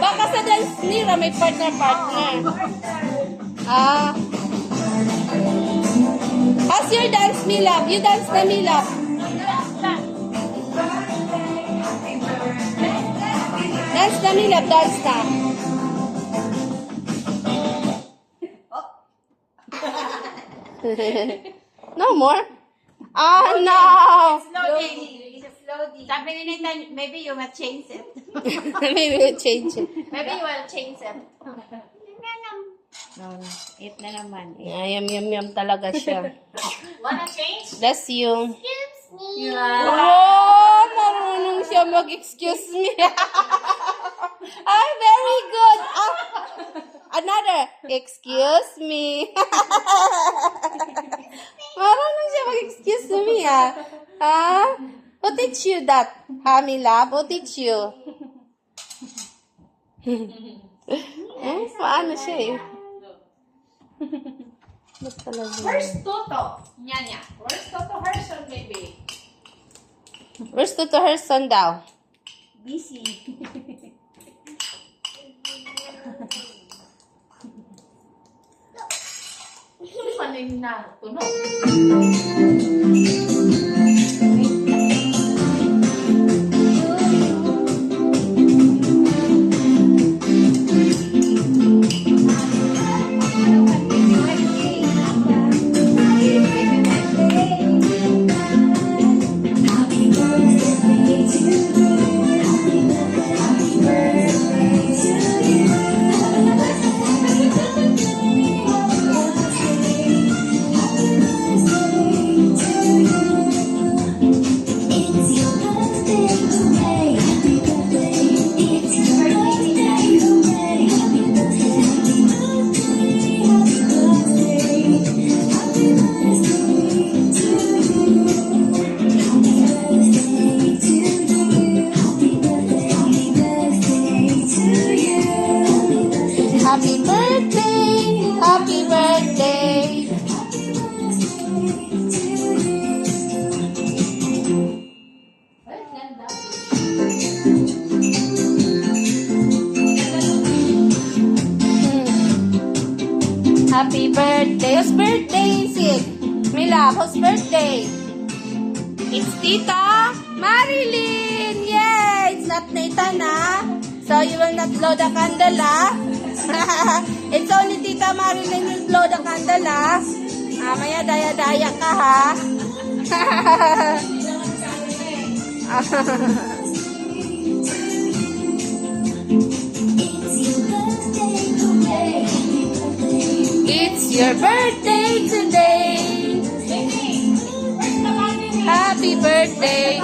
Baka sa dance nila may partner-partner. How's your dance, Milab? You dance na, Milab. Dance na, Milab. Dance na. No more? No! Slowly. Sabi ni Nathan, maybe you will change it. Maybe we'll change it. Maybe you will change it. No, eat na naman. Yum talaga siya. Wanna change? Bless you. Excuse me. Wow! Marunong siya mag-excuse me. Very good. Another. Excuse me. Marunong siya mag-excuse me, Who teach you that? Hamila? Who teach you? Paano siya Where's Toto? Nyanya. Where's Toto Herson, baby? Where's Toto Herson daw? Busy. Ano yung natunog? Happy birthday! Happy birthday! Happy birthday! Whose birthday is it? Mila, whose birthday? It's Tita Marilyn! Yay! It's not Nathan, So you will not blow the candle, It's only Tita Marilyn will blow the candle, Maya daya-daya ka, It's your birthday today. Happy birthday.